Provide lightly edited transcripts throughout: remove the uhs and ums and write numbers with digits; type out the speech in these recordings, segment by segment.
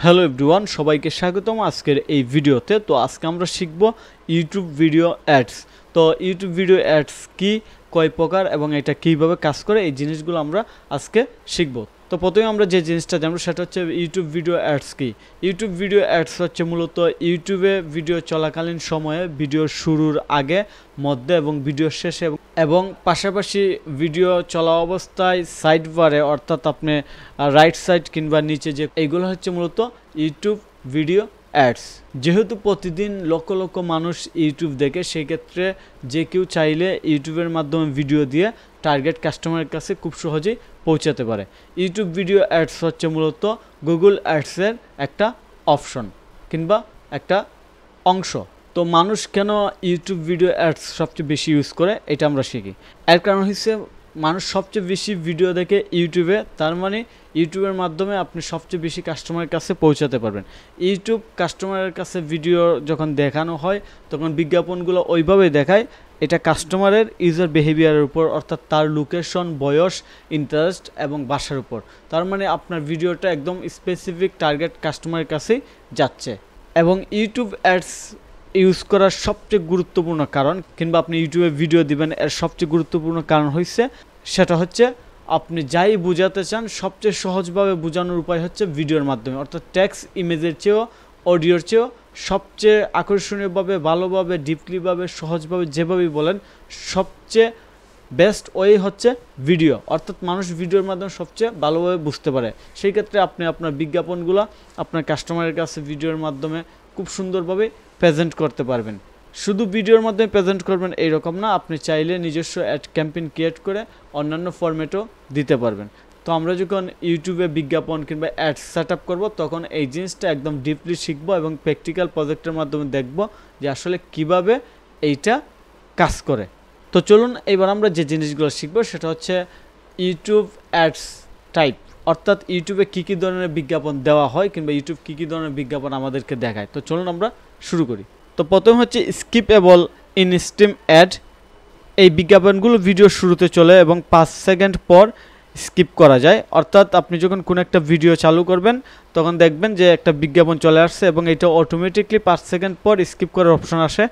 Hello everyone, সবাইকে স্বাগতম আজকের এই ভিডিওতে। তো আজকে আমরা শিখব ইউটিউব ভিডিও অ্যাডস। তো ইউটিউব ভিডিও অ্যাডস কি, কয় প্রকার এবং এটা কিভাবে কাজ করে, এই জিনিসগুলো আমরা আজকে শিখব। তো প্রথমে আমরা যে জিনিসটা জানবো সেটা হচ্ছে ইউটিউব ভিডিও অ্যাডস কি। ইউটিউব ভিডিও অ্যাডস হচ্ছে মূলত ইউটিউবে ভিডিও চলাকালীন সময়ে ভিডিওর শুরুর আগে, মধ্যে এবং ভিডিওর শেষে এবং পাশাপাশি ভিডিও চলা অবস্থায় সাইড বারে, অর্থাৎ আপনি রাইট সাইড কিংবা নিচে, যে এইগুলো হচ্ছে মূলত ইউটিউব ভিডিও অ্যাডস। যেহেতু প্রতিদিন লক্ষ লক্ষ মানুষ ইউটিউব দেখে, সেই ক্ষেত্রে যে কেউ চাইলে ইউটিউবের মাধ্যমে ভিডিও দিয়ে টার্গেট কাস্টমারের কাছে খুব সহজেই পৌঁছাতে পারে। ইউটিউব ভিডিও অ্যাডস হচ্ছে মূলত গুগল অ্যাডসের একটা অপশন কিংবা একটা অংশ। তো মানুষ কেন ইউটিউব ভিডিও অ্যাডস সবচেয়ে বেশি ইউজ করে, এটা আমরা শিখি। এর কারণ হচ্ছে মানুষ সবচেয়ে বেশি ভিডিও দেখে ইউটিউবে, তার মানে ইউটিউবের মাধ্যমে আপনি সবচেয়ে বেশি কাস্টমারের কাছে পৌঁছাতে পারবেন। ইউটিউব কাস্টমারের কাছে ভিডিও যখন দেখানো হয় তখন বিজ্ঞাপনগুলো ওইভাবেই দেখায়। এটা কাস্টমারের ইউজার বিহেভিয়ারের উপর, অর্থাৎ তার লোকেশন, বয়স, ইন্টারেস্ট এবং ভাষার উপর। তার মানে আপনার ভিডিওটা একদম স্পেসিফিক টার্গেট কাস্টমারের কাছেই যাচ্ছে। এবং ইউটিউব অ্যাডস ইউজ করার সবচেয়ে গুরুত্বপূর্ণ কারণ, কিংবা আপনি ইউটিউবে ভিডিও দিবেন এর সবচেয়ে গুরুত্বপূর্ণ কারণ হচ্ছে, সেটা হচ্ছে আপনি যাই বোঝাতে চান সবচেয়ে সহজভাবে বোঝানোর উপায় হচ্ছে ভিডিওর মাধ্যমে। অর্থাৎ টেক্সট ইমেজের চেয়েও, অডিওর চেয়েও সবচেয়ে আকর্ষণীয়ভাবে, ভালোভাবে, ডিপলিভাবে, সহজভাবে, যেভাবেই বলেন, সবচেয়ে বেস্ট ওয়ে হচ্ছে ভিডিও। অর্থাৎ মানুষ ভিডিওর মাধ্যমে সবচেয়ে ভালোভাবে বুঝতে পারে। সেই ক্ষেত্রে আপনি আপনার বিজ্ঞাপনগুলো আপনার কাস্টমারের কাছে ভিডিওর মাধ্যমে খুব সুন্দরভাবে প্রেজেন্ট করতে পারবেন। শুধু ভিডিওর মাধ্যমে প্রেজেন্ট করবেন এইরকম না, আপনি চাইলে নিজস্ব অ্যাড ক্যাম্পেইন ক্রিয়েট করে অন্যান্য ফরম্যাটও দিতে পারবেন। তো আমরা যখন ইউটিউবে বিজ্ঞাপন কিংবা অ্যাডস সেট আপ করবো, তখন এই জিনিসটা একদম ডিপলি শিখবো এবং প্র্যাকটিক্যাল প্রজেক্টের মাধ্যমে দেখব যে আসলে কিভাবে এইটা কাজ করে। তো চলুন এবার আমরা যে জিনিসগুলো শিখবো সেটা হচ্ছে ইউটিউব অ্যাডস টাইপ, অর্থাৎ ইউটিউবে কী কী ধরনের বিজ্ঞাপন দেওয়া হয় কিংবা ইউটিউব কী কী ধরনের বিজ্ঞাপন আমাদেরকে দেখায়। তো চলুন আমরা শুরু করি। তো প্রথম হচ্ছে স্কিপেবল ইন স্ট্রিম অ্যাড। এই বিজ্ঞাপনগুলো ভিডিওর শুরুতে চলে এবং 5 সেকেন্ড পর স্কিপ করা যায়। অর্থাৎ আপনি যখন কোনো একটা ভিডিও চালু করবেন তখন দেখবেন যে একটা বিজ্ঞাপন চলে আসছে এবং এটা অটোমেটিকলি 5 সেকেন্ড পর স্কিপ করার অপশন আসে।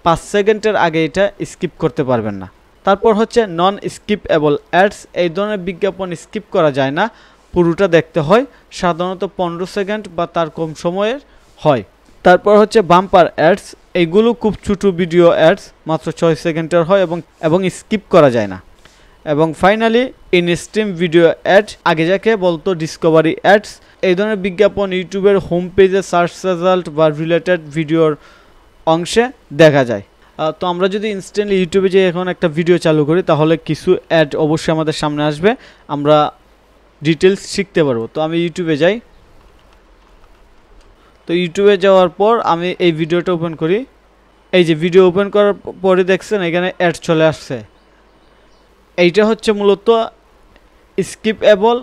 5 সেকেন্ডের আগে এটা স্কিপ করতে পারবেন না। তারপর হচ্ছে নন স্কিপেবল অ্যাডস। এই ধরনের বিজ্ঞাপন স্কিপ করা যায় না, পুরোটা দেখতে হয়। সাধারণত 15 সেকেন্ড বা তার কম সময়ের হয়। তারপর হচ্ছে বাম্পার অ্যাডস। এইগুলো খুব ছোটো ভিডিও অ্যাডস, মাত্র 6 সেকেন্ডের হয় এবং স্কিপ করা যায় না। এবং finally in stream video ad, আগে যাকে বলতো ডিসকভারি অ্যাডস। এই ধরনের বিজ্ঞাপন ইউটিউবের হোম পেজে সার্চ রেজাল্ট বা রিলেটেড ভিডিওর অংশে দেখা যায়। তো আমরা যদি ইনস্ট্যান্টলি ইউটিউবে যে এখন একটা ভিডিও চালু করি, তাহলে কিছু অ্যাড অবশ্যই আমাদের সামনে আসবে, আমরা ডিটেলস শিখতে পারবো। তো আমি ইউটিউবে যাই। তো ইউটিউবে যাওয়ার পর আমি এই ভিডিওটা ওপেন করি। এই যে ভিডিও ওপেন করার পরে দেখছেন এখানে অ্যাড চলে আসছে। এইটা হচ্ছে মূলত স্কিপেবল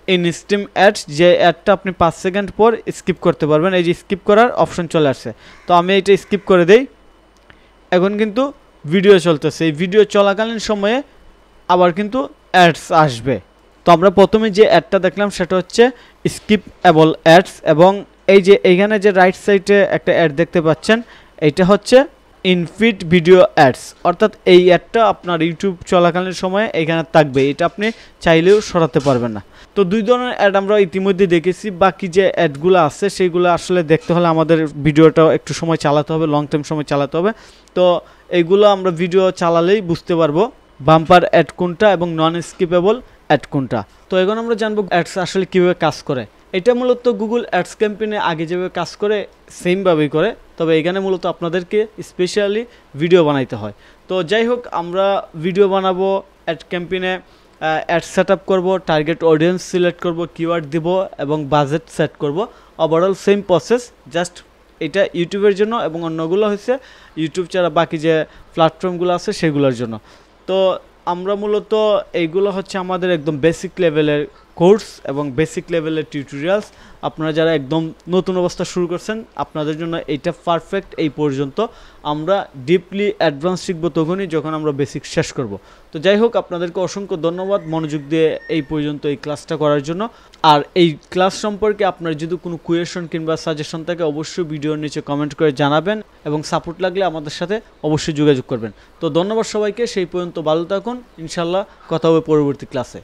ইন স্ট্রিম অ্যাড, যে অ্যাডটা আপনি 5 সেকেন্ড পর স্কিপ করতে পারবেন। এই যে স্কিপ করার অপশন চলে আসছে, তো আমি এটা স্কিপ করে দেই। এখন কিন্তু ভিডিও চলতেছে, এই ভিডিও চলাকালীন সময়ে আবার কিন্তু অ্যাডস আসবে। তো আমরা প্রথমে যে অ্যাডটা দেখলাম সেটা হচ্ছে স্কিপেবল অ্যাডস, এবং এই যে এইখানে যে রাইট সাইডে একটা অ্যাড দেখতে পাচ্ছেন, এইটা হচ্ছে ইনফিট ভিডিও অ্যাডস। অর্থাৎ এই অ্যাডটা আপনার ইউটিউব চলাকালীন সময়ে এখানে থাকবে, এটা আপনি চাইলেও সরাতে পারবেন না। তো দুই ধরনের অ্যাড আমরা ইতিমধ্যে দেখেছি। বাকি যে অ্যাডগুলো আছে সেইগুলো আসলে দেখতে হলে আমাদের ভিডিওটা একটু সময় চালাতে হবে, লং টাইম সময় চালাতে হবে। তো এইগুলো আমরা ভিডিও চালালেই বুঝতে পারবো বাম্পার অ্যাড কোনটা এবং নন স্কিপেবল অ্যাড কোনটা। তো এখন আমরা জানবো অ্যাডস আসলে কীভাবে কাজ করে। এটা মূলত গুগল অ্যাডস ক্যাম্পেইনে আগে যেভাবে কাজ করে সেমভাবেই করে, তবে এখানে মূলত আপনাদেরকে স্পেশালি ভিডিও বানাইতে হয়। তো যাই হোক, আমরা ভিডিও বানাবো, অ্যাড ক্যাম্পেইনে অ্যাড সেট আপ করবো, টার্গেট অডিয়েন্স সিলেক্ট করব, কিওয়ার্ড দিব এবং বাজেট সেট করব। ওভারঅল সেম প্রসেস, জাস্ট এটা ইউটিউবের জন্য এবং অন্যগুলো হচ্ছে ইউটিউব ছাড়া বাকি যে প্ল্যাটফর্মগুলো আছে সেগুলোর জন্য। তো আমরা মূলত এইগুলো হচ্ছে আমাদের একদম বেসিক লেভেলের কোর্স এবং বেসিক লেভেলের টিউটোরিয়ালস। আপনারা যারা একদম নতুন অবস্থা শুরু করছেন, আপনাদের জন্য এইটা পারফেক্ট। এই পর্যন্ত আমরা ডিপলি অ্যাডভান্স শিখবো তখনই যখন আমরা বেসিক শেষ করব। তো যাই হোক, আপনাদেরকে অসংখ্য ধন্যবাদ মনোযোগ দিয়ে এই পর্যন্ত এই ক্লাসটা করার জন্য। আর এই ক্লাস সম্পর্কে আপনার যদি কোনো কোয়েশন কিংবা সাজেশন থাকে অবশ্যই ভিডিওর নিচে কমেন্ট করে জানাবেন এবং সাপোর্ট লাগলে আমাদের সাথে অবশ্যই যোগাযোগ করবেন। তো ধন্যবাদ সবাইকে, সেই পর্যন্ত ভালো থাকুন, ইনশাল্লাহ কথা হবে পরবর্তী ক্লাসে।